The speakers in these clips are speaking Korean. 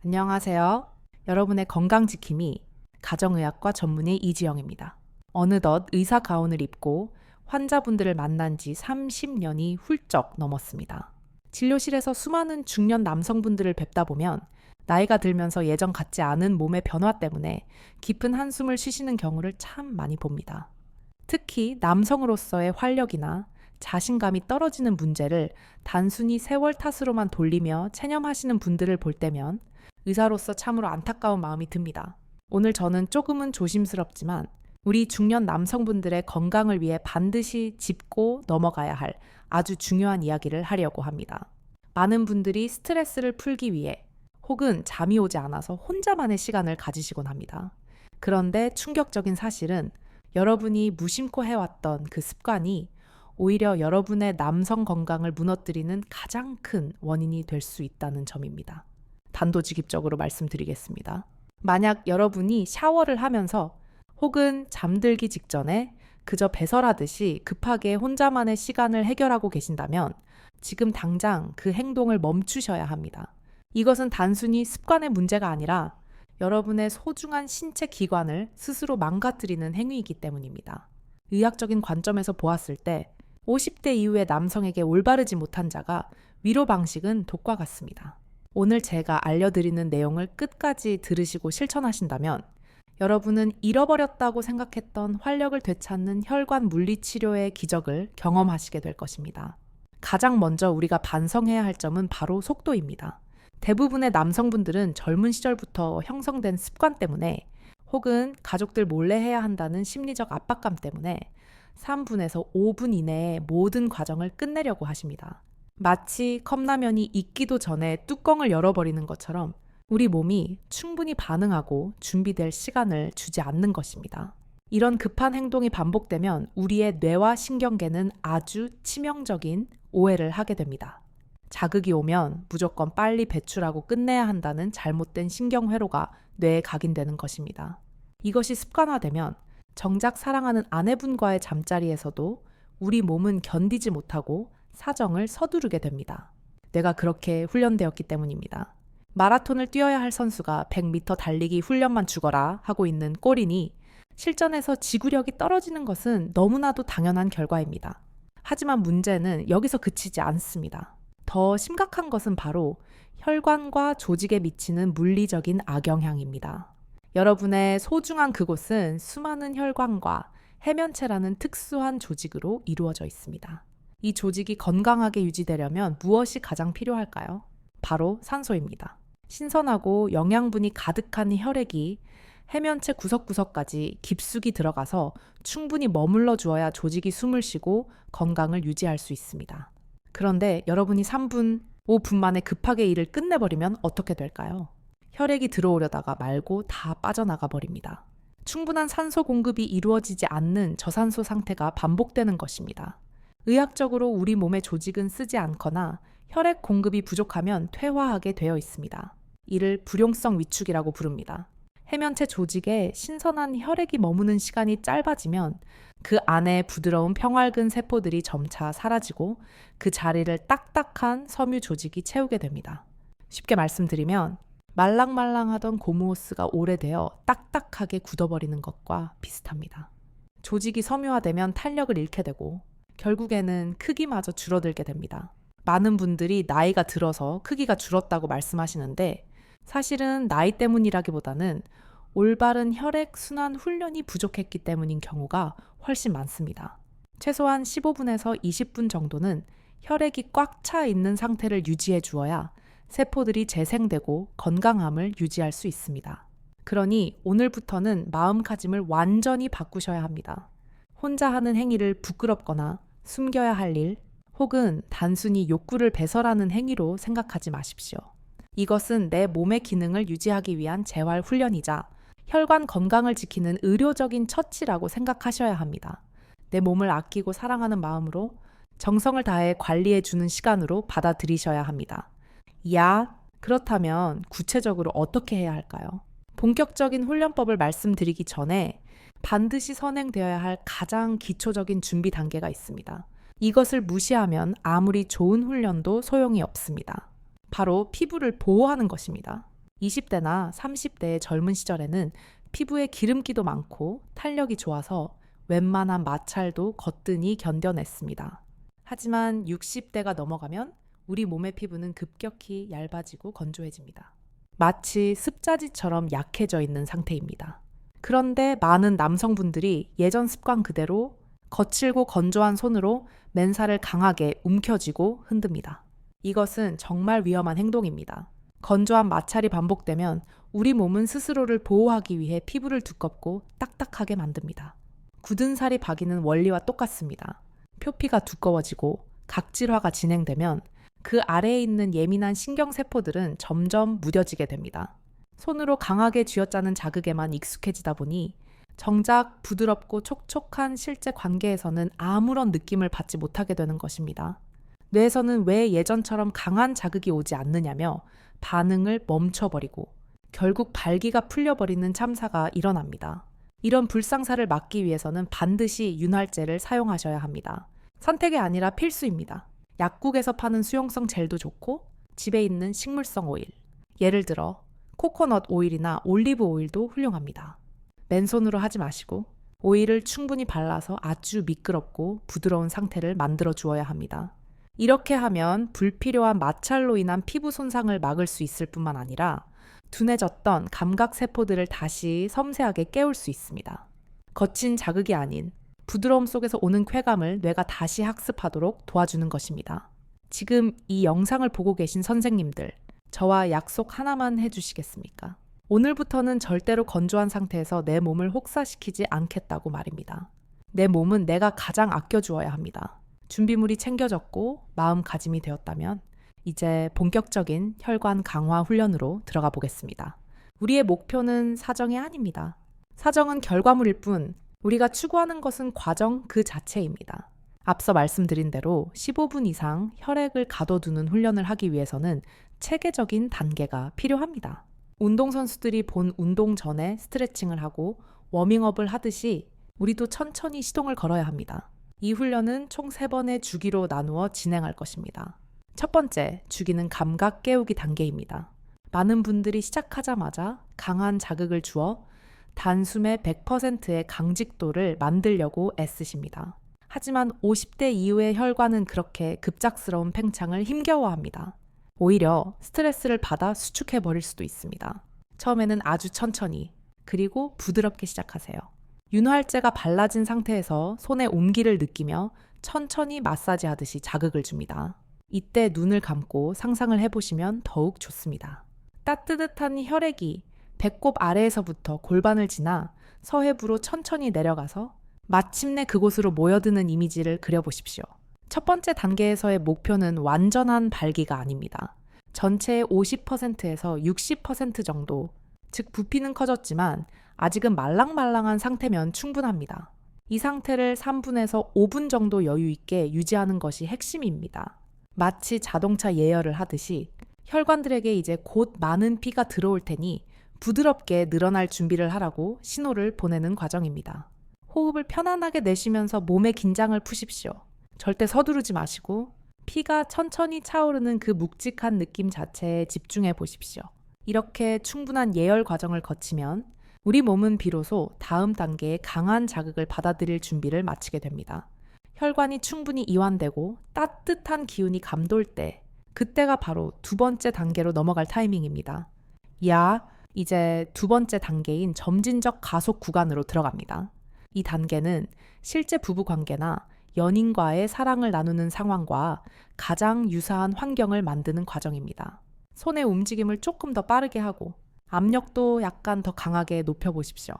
안녕하세요. 여러분의 건강 지킴이 가정의학과 전문의 이지영입니다. 어느덧 의사 가운을 입고 환자분들을 만난 지 30년이 훌쩍 넘었습니다. 진료실에서 수많은 중년 남성분들을 뵙다 보면 나이가 들면서 예전 같지 않은 몸의 변화 때문에 깊은 한숨을 쉬시는 경우를 참 많이 봅니다. 특히 남성으로서의 활력이나 자신감이 떨어지는 문제를 단순히 세월 탓으로만 돌리며 체념하시는 분들을 볼 때면 의사로서 참으로 안타까운 마음이 듭니다. 오늘 저는 조금은 조심스럽지만 우리 중년 남성분들의 건강을 위해 반드시 짚고 넘어가야 할 아주 중요한 이야기를 하려고 합니다. 많은 분들이 스트레스를 풀기 위해 혹은 잠이 오지 않아서 혼자만의 시간을 가지시곤 합니다. 그런데 충격적인 사실은 여러분이 무심코 해왔던 그 습관이 오히려 여러분의 남성 건강을 무너뜨리는 가장 큰 원인이 될 수 있다는 점입니다. 단도직입적으로 말씀드리겠습니다. 만약 여러분이 샤워를 하면서 혹은 잠들기 직전에 그저 배설하듯이 급하게 혼자만의 시간을 해결하고 계신다면 지금 당장 그 행동을 멈추셔야 합니다. 이것은 단순히 습관의 문제가 아니라 여러분의 소중한 신체 기관을 스스로 망가뜨리는 행위이기 때문입니다. 의학적인 관점에서 보았을 때 50대 이후의 남성에게 올바르지 못한 자가 위로 방식은 독과 같습니다. 오늘 제가 알려드리는 내용을 끝까지 들으시고 실천하신다면 여러분은 잃어버렸다고 생각했던 활력을 되찾는 혈관 물리치료의 기적을 경험하시게 될 것입니다. 가장 먼저 우리가 반성해야 할 점은 바로 속도입니다. 대부분의 남성분들은 젊은 시절부터 형성된 습관 때문에 혹은 가족들 몰래 해야 한다는 심리적 압박감 때문에 3분에서 5분 이내에 모든 과정을 끝내려고 하십니다. 마치 컵라면이 익기도 전에 뚜껑을 열어버리는 것처럼 우리 몸이 충분히 반응하고 준비될 시간을 주지 않는 것입니다. 이런 급한 행동이 반복되면 우리의 뇌와 신경계는 아주 치명적인 오해를 하게 됩니다. 자극이 오면 무조건 빨리 배출하고 끝내야 한다는 잘못된 신경회로가 뇌에 각인되는 것입니다. 이것이 습관화되면 정작 사랑하는 아내분과의 잠자리에서도 우리 몸은 견디지 못하고 사정을 서두르게 됩니다. 뇌가 그렇게 훈련되었기 때문입니다. 마라톤을 뛰어야 할 선수가 100m 달리기 훈련만 죽어라 하고 있는 꼴이니 실전에서 지구력이 떨어지는 것은 너무나도 당연한 결과입니다. 하지만 문제는 여기서 그치지 않습니다. 더 심각한 것은 바로 혈관과 조직에 미치는 물리적인 악영향입니다. 여러분의 소중한 그곳은 수많은 혈관과 해면체라는 특수한 조직으로 이루어져 있습니다. 이 조직이 건강하게 유지되려면 무엇이 가장 필요할까요? 바로 산소입니다. 신선하고 영양분이 가득한 혈액이 해면체 구석구석까지 깊숙이 들어가서 충분히 머물러 주어야 조직이 숨을 쉬고 건강을 유지할 수 있습니다. 그런데 여러분이 3분, 5분 만에 급하게 일을 끝내버리면 어떻게 될까요? 혈액이 들어오려다가 말고 다 빠져나가 버립니다. 충분한 산소 공급이 이루어지지 않는 저산소 상태가 반복되는 것입니다. 의학적으로 우리 몸의 조직은 쓰지 않거나 혈액 공급이 부족하면 퇴화하게 되어 있습니다. 이를 불용성 위축이라고 부릅니다. 해면체 조직에 신선한 혈액이 머무는 시간이 짧아지면 그 안에 부드러운 평활근 세포들이 점차 사라지고 그 자리를 딱딱한 섬유 조직이 채우게 됩니다. 쉽게 말씀드리면 말랑말랑하던 고무호스가 오래되어 딱딱하게 굳어버리는 것과 비슷합니다. 조직이 섬유화되면 탄력을 잃게 되고 결국에는 크기마저 줄어들게 됩니다. 많은 분들이 나이가 들어서 크기가 줄었다고 말씀하시는데 사실은 나이 때문이라기보다는 올바른 혈액 순환 훈련이 부족했기 때문인 경우가 훨씬 많습니다. 최소한 15분에서 20분 정도는 혈액이 꽉 차 있는 상태를 유지해 주어야 세포들이 재생되고 건강함을 유지할 수 있습니다. 그러니 오늘부터는 마음가짐을 완전히 바꾸셔야 합니다. 혼자 하는 행위를 부끄럽거나 숨겨야 할 일, 혹은 단순히 욕구를 배설하는 행위로 생각하지 마십시오. 이것은 내 몸의 기능을 유지하기 위한 재활 훈련이자 혈관 건강을 지키는 의료적인 처치라고 생각하셔야 합니다. 내 몸을 아끼고 사랑하는 마음으로 정성을 다해 관리해주는 시간으로 받아들이셔야 합니다. 그렇다면 구체적으로 어떻게 해야 할까요? 본격적인 훈련법을 말씀드리기 전에 반드시 선행되어야 할 가장 기초적인 준비 단계가 있습니다. 이것을 무시하면 아무리 좋은 훈련도 소용이 없습니다. 바로 피부를 보호하는 것입니다. 20대나 30대의 젊은 시절에는 피부에 기름기도 많고 탄력이 좋아서 웬만한 마찰도 거뜬히 견뎌냈습니다. 하지만 60대가 넘어가면 우리 몸의 피부는 급격히 얇아지고 건조해집니다. 마치 습자지처럼 약해져 있는 상태입니다. 그런데 많은 남성분들이 예전 습관 그대로 거칠고 건조한 손으로 맨살을 강하게 움켜쥐고 흔듭니다. 이것은 정말 위험한 행동입니다. 건조한 마찰이 반복되면 우리 몸은 스스로를 보호하기 위해 피부를 두껍고 딱딱하게 만듭니다. 굳은 살이 박이는 원리와 똑같습니다. 표피가 두꺼워지고 각질화가 진행되면 그 아래에 있는 예민한 신경세포들은 점점 무뎌지게 됩니다. 손으로 강하게 쥐어짜는 자극에만 익숙해지다 보니 정작 부드럽고 촉촉한 실제 관계에서는 아무런 느낌을 받지 못하게 되는 것입니다. 뇌에서는 왜 예전처럼 강한 자극이 오지 않느냐며 반응을 멈춰버리고 결국 발기가 풀려버리는 참사가 일어납니다. 이런 불상사를 막기 위해서는 반드시 윤활제를 사용하셔야 합니다. 선택이 아니라 필수입니다. 약국에서 파는 수용성 젤도 좋고 집에 있는 식물성 오일, 예를 들어 코코넛 오일이나 올리브 오일도 훌륭합니다. 맨손으로 하지 마시고 오일을 충분히 발라서 아주 미끄럽고 부드러운 상태를 만들어 주어야 합니다. 이렇게 하면 불필요한 마찰로 인한 피부 손상을 막을 수 있을 뿐만 아니라 둔해졌던 감각세포들을 다시 섬세하게 깨울 수 있습니다. 거친 자극이 아닌 부드러움 속에서 오는 쾌감을 뇌가 다시 학습하도록 도와주는 것입니다. 지금 이 영상을 보고 계신 선생님들, 저와 약속 하나만 해주시겠습니까? 오늘부터는 절대로 건조한 상태에서 내 몸을 혹사시키지 않겠다고 말입니다. 내 몸은 내가 가장 아껴주어야 합니다. 준비물이 챙겨졌고 마음가짐이 되었다면 이제 본격적인 혈관 강화 훈련으로 들어가 보겠습니다. 우리의 목표는 사정이 아닙니다. 사정은 결과물일 뿐 우리가 추구하는 것은 과정 그 자체입니다. 앞서 말씀드린 대로 15분 이상 혈액을 가둬두는 훈련을 하기 위해서는 체계적인 단계가 필요합니다. 운동선수들이 본 운동 전에 스트레칭을 하고 워밍업을 하듯이 우리도 천천히 시동을 걸어야 합니다. 이 훈련은 총 3번의 주기로 나누어 진행할 것입니다. 첫 번째, 주기는 감각 깨우기 단계입니다. 많은 분들이 시작하자마자 강한 자극을 주어 단숨에 100%의 강직도를 만들려고 애쓰십니다. 하지만 50대 이후의 혈관은 그렇게 급작스러운 팽창을 힘겨워합니다. 오히려 스트레스를 받아 수축해버릴 수도 있습니다. 처음에는 아주 천천히, 그리고 부드럽게 시작하세요. 윤활제가 발라진 상태에서 손의 온기를 느끼며 천천히 마사지하듯이 자극을 줍니다. 이때 눈을 감고 상상을 해보시면 더욱 좋습니다. 따뜻한 혈액이 배꼽 아래에서부터 골반을 지나 서해부로 천천히 내려가서 마침내 그곳으로 모여드는 이미지를 그려보십시오. 첫 번째 단계에서의 목표는 완전한 발기가 아닙니다. 전체의 50%에서 60% 정도, 즉 부피는 커졌지만 아직은 말랑말랑한 상태면 충분합니다. 이 상태를 3분에서 5분 정도 여유 있게 유지하는 것이 핵심입니다. 마치 자동차 예열을 하듯이 혈관들에게 이제 곧 많은 피가 들어올 테니 부드럽게 늘어날 준비를 하라고 신호를 보내는 과정입니다. 호흡을 편안하게 내쉬면서 몸의 긴장을 푸십시오. 절대 서두르지 마시고 피가 천천히 차오르는 그 묵직한 느낌 자체에 집중해 보십시오. 이렇게 충분한 예열 과정을 거치면 우리 몸은 비로소 다음 단계의 강한 자극을 받아들일 준비를 마치게 됩니다. 혈관이 충분히 이완되고 따뜻한 기운이 감돌 때, 그때가 바로 2번째 단계로 넘어갈 타이밍입니다. 이제 2번째 단계인 점진적 가속 구간으로 들어갑니다. 이 단계는 실제 부부관계나 연인과의 사랑을 나누는 상황과 가장 유사한 환경을 만드는 과정입니다. 손의 움직임을 조금 더 빠르게 하고 압력도 약간 더 강하게 높여보십시오.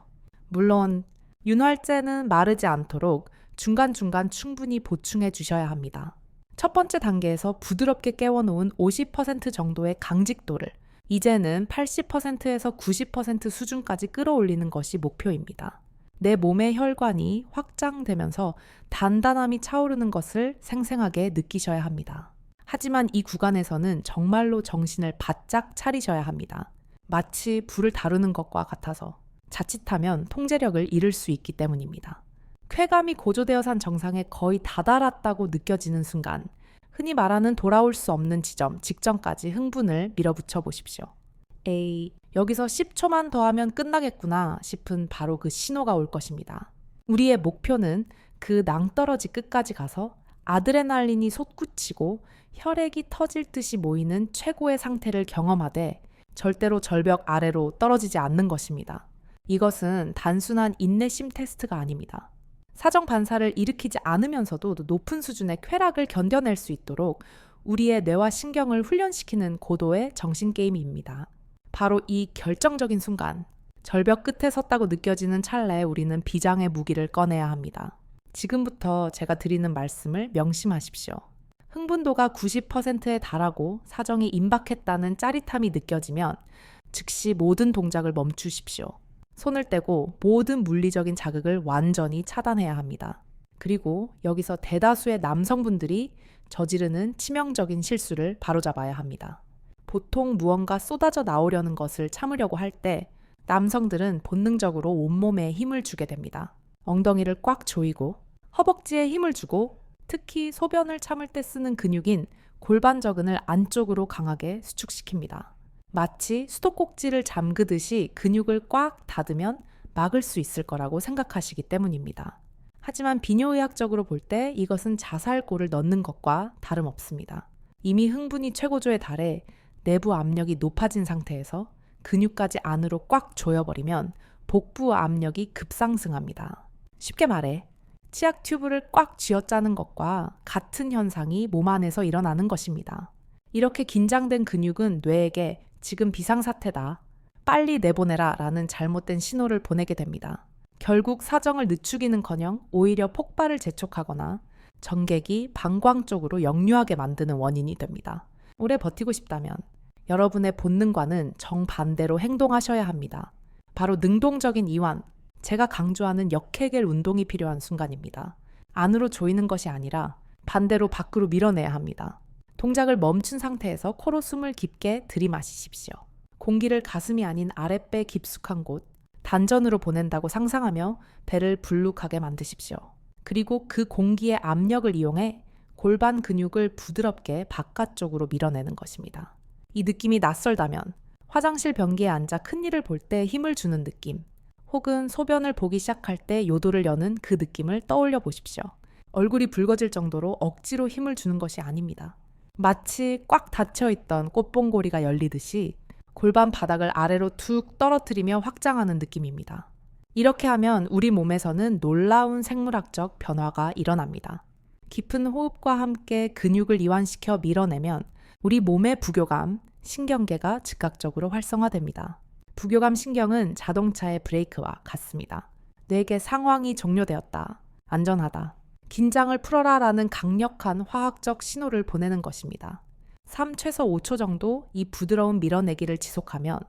물론 윤활제는 마르지 않도록 중간중간 충분히 보충해 주셔야 합니다. 첫 번째 단계에서 부드럽게 깨워놓은 50% 정도의 강직도를 이제는 80%에서 90% 수준까지 끌어올리는 것이 목표입니다. 내 몸의 혈관이 확장되면서 단단함이 차오르는 것을 생생하게 느끼셔야 합니다. 하지만 이 구간에서는 정말로 정신을 바짝 차리셔야 합니다. 마치 불을 다루는 것과 같아서 자칫하면 통제력을 잃을 수 있기 때문입니다. 쾌감이 고조되어 산 정상에 거의 다다랐다고 느껴지는 순간, 흔히 말하는 돌아올 수 없는 지점 직전까지 흥분을 밀어붙여 보십시오. 에이, 여기서 10초만 더 하면 끝나겠구나 싶은 바로 그 신호가 올 것입니다. 우리의 목표는 그 낭떠러지 끝까지 가서 아드레날린이 솟구치고 혈액이 터질 듯이 모이는 최고의 상태를 경험하되 절대로 절벽 아래로 떨어지지 않는 것입니다. 이것은 단순한 인내심 테스트가 아닙니다. 사정 반사를 일으키지 않으면서도 높은 수준의 쾌락을 견뎌낼 수 있도록 우리의 뇌와 신경을 훈련시키는 고도의 정신게임입니다. 바로 이 결정적인 순간, 절벽 끝에 섰다고 느껴지는 찰나에 우리는 비장의 무기를 꺼내야 합니다. 지금부터 제가 드리는 말씀을 명심하십시오. 흥분도가 90%에 달하고 사정이 임박했다는 짜릿함이 느껴지면 즉시 모든 동작을 멈추십시오. 손을 떼고 모든 물리적인 자극을 완전히 차단해야 합니다. 그리고 여기서 대다수의 남성분들이 저지르는 치명적인 실수를 바로잡아야 합니다. 보통 무언가 쏟아져 나오려는 것을 참으려고 할 때 남성들은 본능적으로 온몸에 힘을 주게 됩니다. 엉덩이를 꽉 조이고 허벅지에 힘을 주고 특히 소변을 참을 때 쓰는 근육인 골반저근을 안쪽으로 강하게 수축시킵니다. 마치 수도꼭지를 잠그듯이 근육을 꽉 닫으면 막을 수 있을 거라고 생각하시기 때문입니다. 하지만 비뇨의학적으로 볼 때 이것은 자살골을 넣는 것과 다름없습니다. 이미 흥분이 최고조에 달해 내부 압력이 높아진 상태에서 근육까지 안으로 꽉 조여버리면 복부 압력이 급상승합니다. 쉽게 말해 치약 튜브를 꽉 쥐어짜는 것과 같은 현상이 몸 안에서 일어나는 것입니다. 이렇게 긴장된 근육은 뇌에게 지금 비상사태다, 빨리 내보내라 라는 잘못된 신호를 보내게 됩니다. 결국 사정을 늦추기는커녕 오히려 폭발을 재촉하거나 전객이 방광 쪽으로 역류하게 만드는 원인이 됩니다. 오래 버티고 싶다면 여러분의 본능과는 정반대로 행동하셔야 합니다. 바로 능동적인 이완, 제가 강조하는 역헤겔 운동이 필요한 순간입니다. 안으로 조이는 것이 아니라 반대로 밖으로 밀어내야 합니다. 동작을 멈춘 상태에서 코로 숨을 깊게 들이마시십시오. 공기를 가슴이 아닌 아랫배 깊숙한 곳, 단전으로 보낸다고 상상하며 배를 불룩하게 만드십시오. 그리고 그 공기의 압력을 이용해 골반 근육을 부드럽게 바깥쪽으로 밀어내는 것입니다. 이 느낌이 낯설다면 화장실 변기에 앉아 큰일을 볼 때 힘을 주는 느낌, 혹은 소변을 보기 시작할 때 요도를 여는 그 느낌을 떠올려 보십시오. 얼굴이 붉어질 정도로 억지로 힘을 주는 것이 아닙니다. 마치 꽉 닫혀있던 꽃봉고리가 열리듯이 골반 바닥을 아래로 툭 떨어뜨리며 확장하는 느낌입니다. 이렇게 하면 우리 몸에서는 놀라운 생물학적 변화가 일어납니다. 깊은 호흡과 함께 근육을 이완시켜 밀어내면 우리 몸의 부교감, 신경계가 즉각적으로 활성화됩니다. 부교감 신경은 자동차의 브레이크와 같습니다. 뇌에게 상황이 종료되었다, 안전하다, 긴장을 풀어라 라는 강력한 화학적 신호를 보내는 것입니다. 3 최소 5초 정도 이 부드러운 밀어내기를 지속하면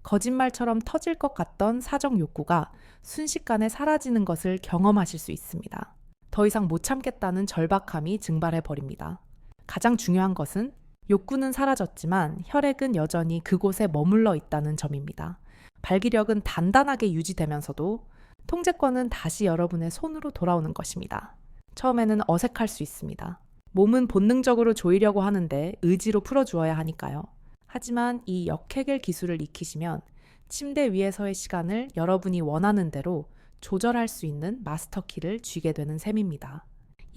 거짓말처럼 터질 것 같던 사정 욕구가 순식간에 사라지는 것을 경험하실 수 있습니다. 더 이상 못 참겠다는 절박함이 증발해 버립니다. 가장 중요한 것은 욕구는 사라졌지만 혈액은 여전히 그곳에 머물러 있다는 점입니다. 발기력은 단단하게 유지되면서도 통제권은 다시 여러분의 손으로 돌아오는 것입니다. 처음에는 어색할 수 있습니다. 몸은 본능적으로 조이려고 하는데 의지로 풀어주어야 하니까요. 하지만 이 역헤겔 기술을 익히시면 침대 위에서의 시간을 여러분이 원하는 대로 조절할 수 있는 마스터키를 쥐게 되는 셈입니다.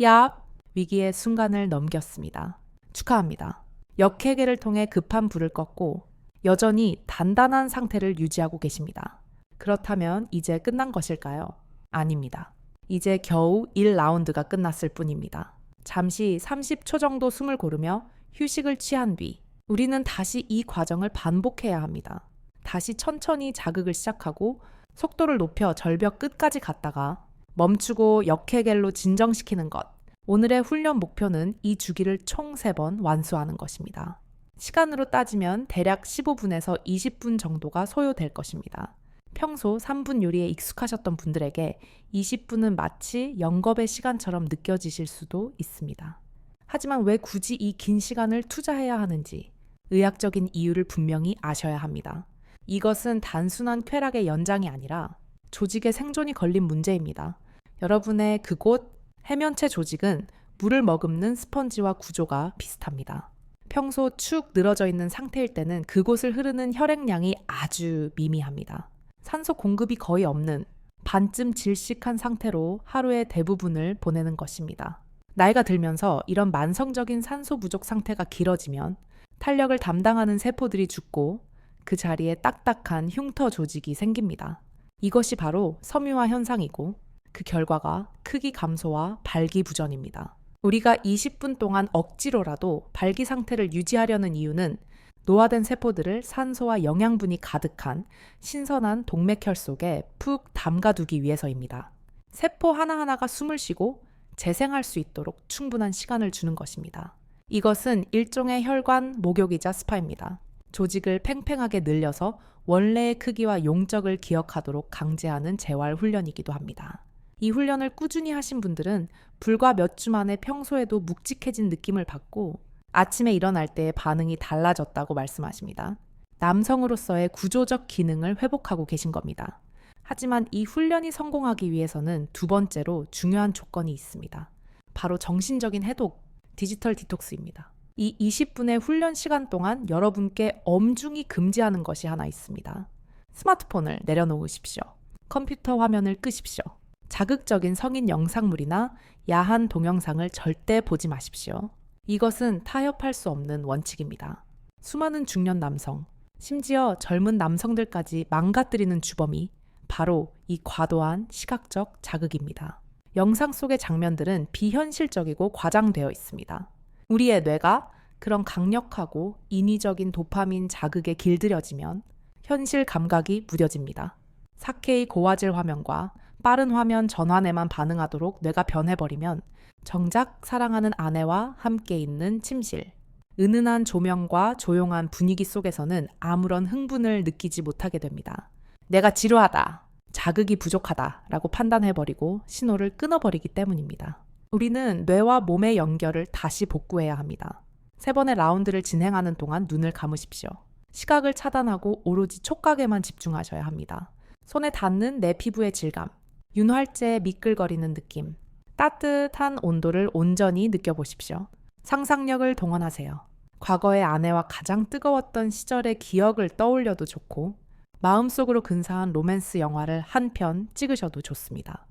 야! 위기의 순간을 넘겼습니다. 축하합니다. 역헤겔을 통해 급한 불을 껐고 여전히 단단한 상태를 유지하고 계십니다. 그렇다면 이제 끝난 것일까요? 아닙니다. 이제 겨우 1라운드가 끝났을 뿐입니다. 잠시 30초 정도 숨을 고르며 휴식을 취한 뒤 우리는 다시 이 과정을 반복해야 합니다. 다시 천천히 자극을 시작하고 속도를 높여 절벽 끝까지 갔다가 멈추고 역헤겔로 진정시키는 것. 오늘의 훈련 목표는 이 주기를 총 3번 완수하는 것입니다. 시간으로 따지면 대략 15분에서 20분 정도가 소요될 것입니다. 평소 3분 요리에 익숙하셨던 분들에게 20분은 마치 영겁의 시간처럼 느껴지실 수도 있습니다. 하지만 왜 굳이 이 긴 시간을 투자해야 하는지 의학적인 이유를 분명히 아셔야 합니다. 이것은 단순한 쾌락의 연장이 아니라 조직의 생존이 걸린 문제입니다. 여러분의 그곳 해면체 조직은 물을 머금는 스펀지와 구조가 비슷합니다. 평소 축 늘어져 있는 상태일 때는 그곳을 흐르는 혈액량이 아주 미미합니다. 산소 공급이 거의 없는 반쯤 질식한 상태로 하루의 대부분을 보내는 것입니다. 나이가 들면서 이런 만성적인 산소 부족 상태가 길어지면 탄력을 담당하는 세포들이 죽고 그 자리에 딱딱한 흉터 조직이 생깁니다. 이것이 바로 섬유화 현상이고 그 결과가 크기 감소와 발기부전입니다. 우리가 20분 동안 억지로라도 발기 상태를 유지하려는 이유는 노화된 세포들을 산소와 영양분이 가득한 신선한 동맥혈 속에 푹 담가두기 위해서입니다. 세포 하나하나가 숨을 쉬고 재생할 수 있도록 충분한 시간을 주는 것입니다. 이것은 일종의 혈관 목욕이자 스파입니다. 조직을 팽팽하게 늘려서 원래의 크기와 용적을 기억하도록 강제하는 재활 훈련이기도 합니다. 이 훈련을 꾸준히 하신 분들은 불과 몇 주 만에 평소에도 묵직해진 느낌을 받고 아침에 일어날 때의 반응이 달라졌다고 말씀하십니다. 남성으로서의 구조적 기능을 회복하고 계신 겁니다. 하지만 이 훈련이 성공하기 위해서는 두 번째로 중요한 조건이 있습니다. 바로 정신적인 해독, 디지털 디톡스입니다. 이 20분의 훈련 시간 동안 여러분께 엄중히 금지하는 것이 하나 있습니다. 스마트폰을 내려놓으십시오. 컴퓨터 화면을 끄십시오. 자극적인 성인 영상물이나 야한 동영상을 절대 보지 마십시오. 이것은 타협할 수 없는 원칙입니다. 수많은 중년 남성, 심지어 젊은 남성들까지 망가뜨리는 주범이 바로 이 과도한 시각적 자극입니다. 영상 속의 장면들은 비현실적이고 과장되어 있습니다. 우리의 뇌가 그런 강력하고 인위적인 도파민 자극에 길들여지면 현실 감각이 무뎌집니다. 4K 고화질 화면과 빠른 화면 전환에만 반응하도록 뇌가 변해버리면 정작 사랑하는 아내와 함께 있는 침실, 은은한 조명과 조용한 분위기 속에서는 아무런 흥분을 느끼지 못하게 됩니다. 내가 지루하다, 자극이 부족하다 라고 판단해버리고 신호를 끊어버리기 때문입니다. 우리는 뇌와 몸의 연결을 다시 복구해야 합니다. 3번의 라운드를 진행하는 동안 눈을 감으십시오. 시각을 차단하고 오로지 촉각에만 집중하셔야 합니다. 손에 닿는 내 피부의 질감, 윤활제의 미끌거리는 느낌, 따뜻한 온도를 온전히 느껴보십시오. 상상력을 동원하세요. 과거의 아내와 가장 뜨거웠던 시절의 기억을 떠올려도 좋고 마음속으로 근사한 로맨스 영화를 한 편 찍으셔도 좋습니다.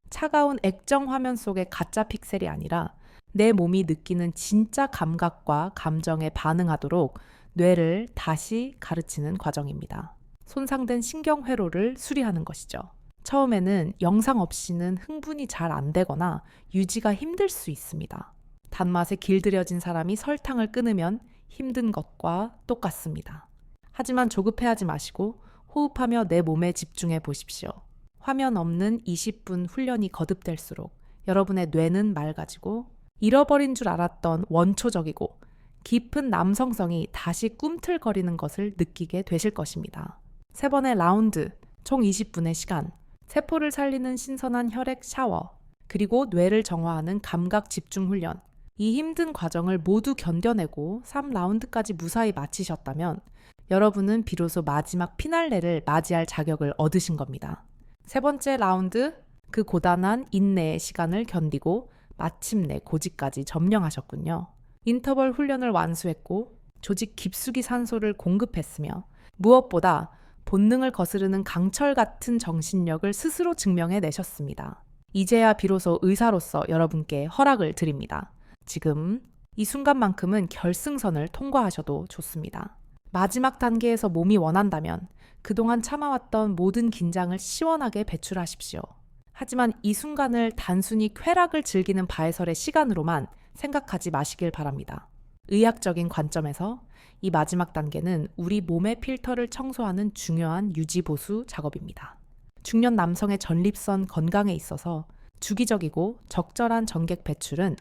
차가운 액정 화면 속의 가짜 픽셀이 아니라 내 몸이 느끼는 진짜 감각과 감정에 반응하도록 뇌를 다시 가르치는 과정입니다. 손상된 신경회로를 수리하는 것이죠. 처음에는 영상 없이는 흥분이 잘 안 되거나 유지가 힘들 수 있습니다. 단맛에 길들여진 사람이 설탕을 끊으면 힘든 것과 똑같습니다. 하지만 조급해하지 마시고 호흡하며 내 몸에 집중해 보십시오. 화면 없는 20분 훈련이 거듭될수록 여러분의 뇌는 맑아지고 잃어버린 줄 알았던 원초적이고 깊은 남성성이 다시 꿈틀거리는 것을 느끼게 되실 것입니다. 3번의 라운드, 총 20분의 시간, 세포를 살리는 신선한 혈액 샤워, 그리고 뇌를 정화하는 감각 집중 훈련. 이 힘든 과정을 모두 견뎌내고 3라운드까지 무사히 마치셨다면 여러분은 비로소 마지막 피날레를 맞이할 자격을 얻으신 겁니다. 3번째 라운드, 그 고단한 인내의 시간을 견디고 마침내 고지까지 점령하셨군요. 인터벌 훈련을 완수했고 조직 깊숙이 산소를 공급했으며 무엇보다 본능을 거스르는 강철 같은 정신력을 스스로 증명해 내셨습니다. 이제야 비로소 의사로서 여러분께 허락을 드립니다. 지금 이 순간만큼은 결승선을 통과하셔도 좋습니다. 마지막 단계에서 몸이 원한다면 그동안 참아왔던 모든 긴장을 시원하게 배출하십시오. 하지만 이 순간을 단순히 쾌락을 즐기는 바해설의 시간으로만 생각하지 마시길 바랍니다. 의학적인 관점에서 이 마지막 단계는 우리 몸의 필터를 청소하는 중요한 유지보수 작업입니다. 중년 남성의 전립선 건강에 있어서 주기적이고 적절한 전객 배출은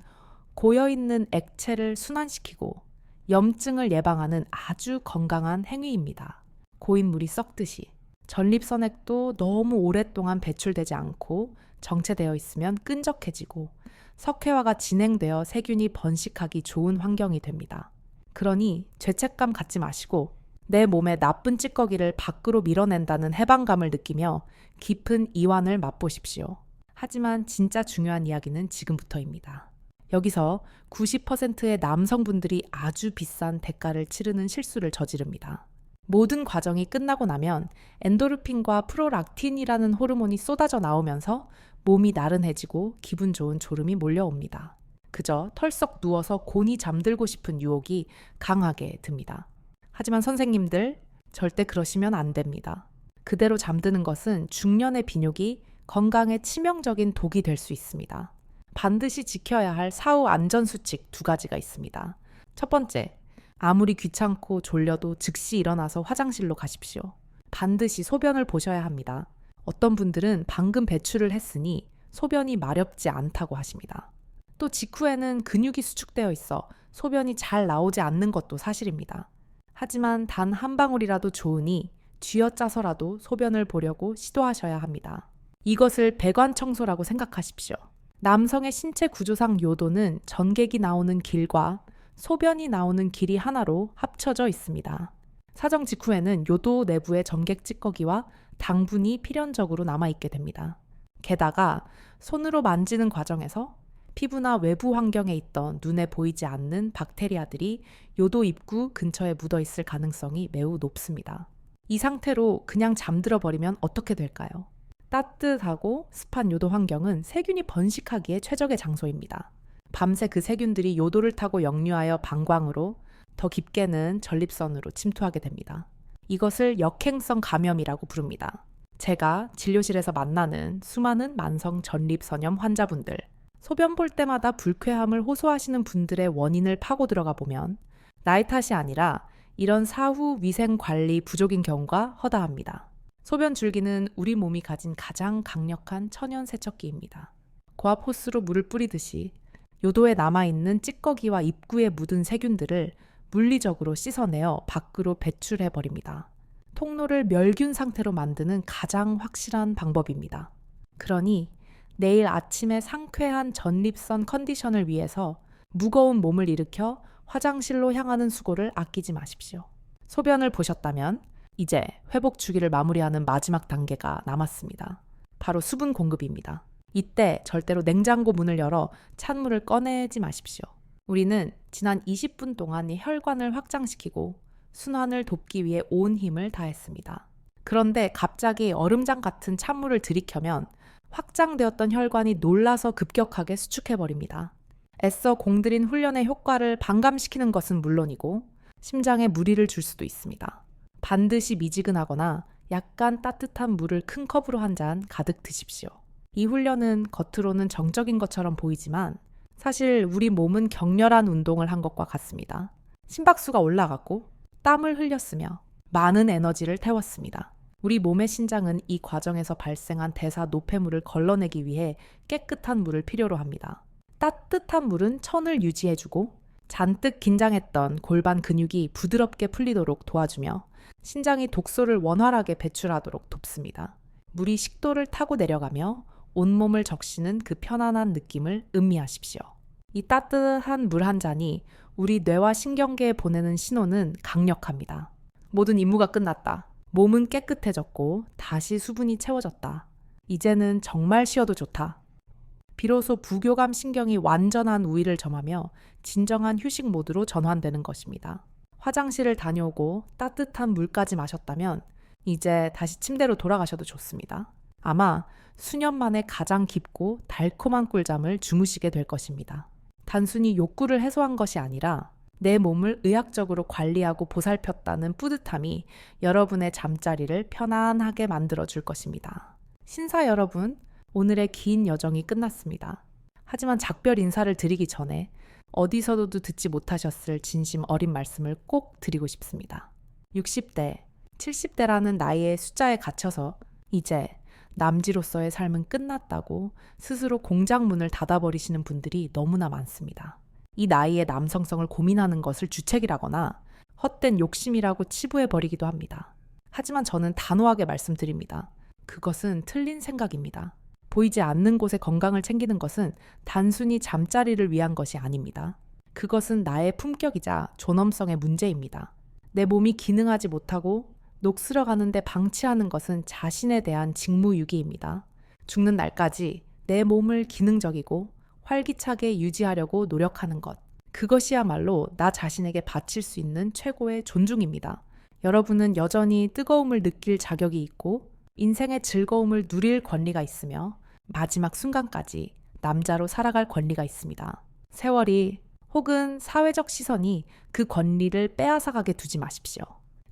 고여있는 액체를 순환시키고 염증을 예방하는 아주 건강한 행위입니다. 고인 물이 썩듯이 전립선액도 너무 오랫동안 배출되지 않고 정체되어 있으면 끈적해지고 석회화가 진행되어 세균이 번식하기 좋은 환경이 됩니다. 그러니 죄책감 갖지 마시고 내 몸의 나쁜 찌꺼기를 밖으로 밀어낸다는 해방감을 느끼며 깊은 이완을 맛보십시오. 하지만 진짜 중요한 이야기는 지금부터입니다. 여기서 90%의 남성분들이 아주 비싼 대가를 치르는 실수를 저지릅니다. 모든 과정이 끝나고 나면 엔도르핀과 프로락틴이라는 호르몬이 쏟아져 나오면서 몸이 나른해지고 기분 좋은 졸음이 몰려옵니다. 그저 털썩 누워서 곤히 잠들고 싶은 유혹이 강하게 듭니다. 하지만 선생님들, 절대 그러시면 안 됩니다. 그대로 잠드는 것은 중년의 비뇨기, 건강에 치명적인 독이 될 수 있습니다. 반드시 지켜야 할 사후 안전수칙 2가지가 있습니다. 첫 번째, 아무리 귀찮고 졸려도 즉시 일어나서 화장실로 가십시오. 반드시 소변을 보셔야 합니다. 어떤 분들은 방금 배출을 했으니 소변이 마렵지 않다고 하십니다. 또 직후에는 근육이 수축되어 있어 소변이 잘 나오지 않는 것도 사실입니다. 하지만 단 한 방울이라도 좋으니 쥐어짜서라도 소변을 보려고 시도하셔야 합니다. 이것을 배관 청소라고 생각하십시오. 남성의 신체 구조상 요도는 전객이 나오는 길과 소변이 나오는 길이 하나로 합쳐져 있습니다. 사정 직후에는 요도 내부의 전객 찌꺼기와 당분이 필연적으로 남아있게 됩니다. 게다가 손으로 만지는 과정에서 피부나 외부 환경에 있던 눈에 보이지 않는 박테리아들이 요도 입구 근처에 묻어 있을 가능성이 매우 높습니다. 이 상태로 그냥 잠들어 버리면 어떻게 될까요? 따뜻하고 습한 요도 환경은 세균이 번식하기에 최적의 장소입니다. 밤새 그 세균들이 요도를 타고 역류하여 방광으로, 더 깊게는 전립선으로 침투하게 됩니다. 이것을 역행성 감염이라고 부릅니다. 제가 진료실에서 만나는 수많은 만성 전립선염 환자분들, 소변 볼 때마다 불쾌함을 호소하시는 분들의 원인을 파고 들어가 보면 나의 탓이 아니라 이런 사후 위생 관리 부족인 경우가 허다합니다. 소변 줄기는 우리 몸이 가진 가장 강력한 천연 세척기입니다. 고압 호스로 물을 뿌리듯이 요도에 남아있는 찌꺼기와 입구에 묻은 세균들을 물리적으로 씻어내어 밖으로 배출해버립니다. 통로를 멸균 상태로 만드는 가장 확실한 방법입니다. 그러니 내일 아침에 상쾌한 전립선 컨디션을 위해서 무거운 몸을 일으켜 화장실로 향하는 수고를 아끼지 마십시오. 소변을 보셨다면 이제 회복 주기를 마무리하는 마지막 단계가 남았습니다. 바로 수분 공급입니다. 이때 절대로 냉장고 문을 열어 찬물을 꺼내지 마십시오. 우리는 지난 20분 동안 이 혈관을 확장시키고 순환을 돕기 위해 온 힘을 다했습니다. 그런데 갑자기 얼음장 같은 찬물을 들이켜면 확장되었던 혈관이 놀라서 급격하게 수축해버립니다. 애써 공들인 훈련의 효과를 반감시키는 것은 물론이고 심장에 무리를 줄 수도 있습니다. 반드시 미지근하거나 약간 따뜻한 물을 큰 컵으로 한 잔 가득 드십시오. 이 훈련은 겉으로는 정적인 것처럼 보이지만 사실 우리 몸은 격렬한 운동을 한 것과 같습니다. 심박수가 올라갔고 땀을 흘렸으며 많은 에너지를 태웠습니다. 우리 몸의 신장은 이 과정에서 발생한 대사 노폐물을 걸러내기 위해 깨끗한 물을 필요로 합니다. 따뜻한 물은 천을 유지해주고 잔뜩 긴장했던 골반 근육이 부드럽게 풀리도록 도와주며 신장이 독소를 원활하게 배출하도록 돕습니다. 물이 식도를 타고 내려가며 온몸을 적시는 그 편안한 느낌을 음미하십시오. 이 따뜻한 물 한 잔이 우리 뇌와 신경계에 보내는 신호는 강력합니다. 모든 임무가 끝났다. 몸은 깨끗해졌고 다시 수분이 채워졌다. 이제는 정말 쉬어도 좋다. 비로소 부교감 신경이 완전한 우위를 점하며 진정한 휴식 모드로 전환되는 것입니다. 화장실을 다녀오고 따뜻한 물까지 마셨다면 이제 다시 침대로 돌아가셔도 좋습니다. 아마 수년 만에 가장 깊고 달콤한 꿀잠을 주무시게 될 것입니다. 단순히 욕구를 해소한 것이 아니라 내 몸을 의학적으로 관리하고 보살폈다는 뿌듯함이 여러분의 잠자리를 편안하게 만들어줄 것입니다. 신사 여러분, 오늘의 긴 여정이 끝났습니다. 하지만 작별 인사를 드리기 전에 어디서도 듣지 못하셨을 진심 어린 말씀을 꼭 드리고 싶습니다. 60대, 70대라는 나이의 숫자에 갇혀서 이제 남지로서의 삶은 끝났다고 스스로 공장 문을 닫아버리시는 분들이 너무나 많습니다. 이 나이에 남성성을 고민하는 것을 주책이라거나 헛된 욕심이라고 치부해버리기도 합니다. 하지만 저는 단호하게 말씀드립니다. 그것은 틀린 생각입니다. 보이지 않는 곳의 건강을 챙기는 것은 단순히 잠자리를 위한 것이 아닙니다. 그것은 나의 품격이자 존엄성의 문제입니다. 내 몸이 기능하지 못하고 녹슬어가는데 방치하는 것은 자신에 대한 직무유기입니다. 죽는 날까지 내 몸을 기능적이고 활기차게 유지하려고 노력하는 것. 그것이야말로 나 자신에게 바칠 수 있는 최고의 존중입니다. 여러분은 여전히 뜨거움을 느낄 자격이 있고 인생의 즐거움을 누릴 권리가 있으며 마지막 순간까지 남자로 살아갈 권리가 있습니다. 세월이 혹은 사회적 시선이 그 권리를 빼앗아가게 두지 마십시오.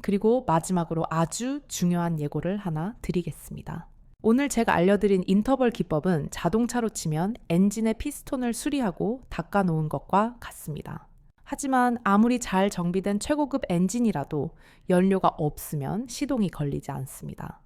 그리고 마지막으로 아주 중요한 예고를 하나 드리겠습니다. 오늘 제가 알려드린 인터벌 기법은 자동차로 치면 엔진의 피스톤을 수리하고 닦아놓은 것과 같습니다. 하지만 아무리 잘 정비된 최고급 엔진이라도 연료가 없으면 시동이 걸리지 않습니다.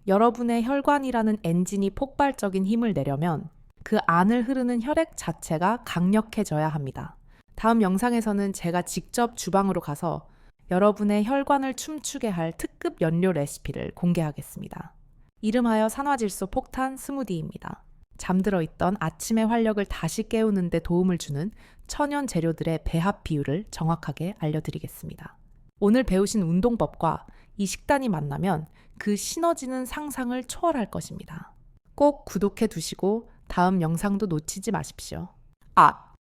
여러분의 혈관이라는 엔진이 폭발적인 힘을 내려면 그 안을 흐르는 혈액 자체가 강력해져야 합니다. 다음 영상에서는 제가 직접 주방으로 가서 여러분의 혈관을 춤추게 할 특급 연료 레시피를 공개하겠습니다. 이름하여 산화질소 폭탄 스무디입니다. 잠들어 있던 아침의 활력을 다시 깨우는 데 도움을 주는 천연 재료들의 배합 비율을 정확하게 알려드리겠습니다. 오늘 배우신 운동법과 이 식단이 만나면 그 시너지는 상상을 초월할 것입니다. 꼭 구독해 두시고 다음 영상도 놓치지 마십시오.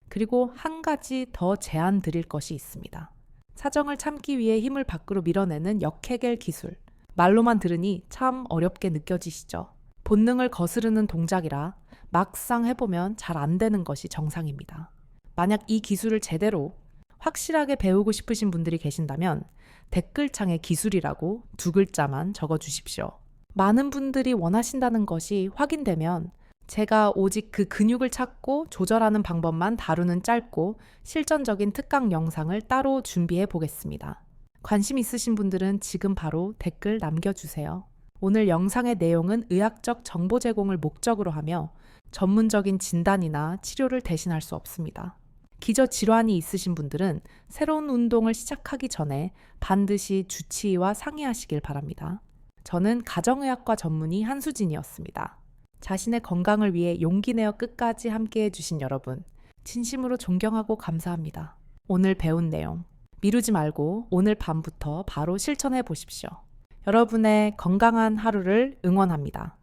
그리고 한 가지 더 제안 드릴 것이 있습니다. 사정을 참기 위해 힘을 밖으로 밀어내는 역헤겔 기술. 말로만 들으니 참 어렵게 느껴지시죠? 본능을 거스르는 동작이라 막상 해보면 잘 안 되는 것이 정상입니다. 만약 이 기술을 제대로 확실하게 배우고 싶으신 분들이 계신다면 댓글창에 기술이라고 2글자만 적어주십시오. 많은 분들이 원하신다는 것이 확인되면 제가 오직 그 근육을 찾고 조절하는 방법만 다루는 짧고 실전적인 특강 영상을 따로 준비해 보겠습니다. 관심 있으신 분들은 지금 바로 댓글 남겨주세요. 오늘 영상의 내용은 의학적 정보 제공을 목적으로 하며 전문적인 진단이나 치료를 대신할 수 없습니다. 기저질환이 있으신 분들은 새로운 운동을 시작하기 전에 반드시 주치의와 상의하시길 바랍니다. 저는 가정의학과 전문의 한수진이었습니다. 자신의 건강을 위해 용기 내어 끝까지 함께 해주신 여러분, 진심으로 존경하고 감사합니다. 오늘 배운 내용 미루지 말고 오늘 밤부터 바로 실천해 보십시오. 여러분의 건강한 하루를 응원합니다.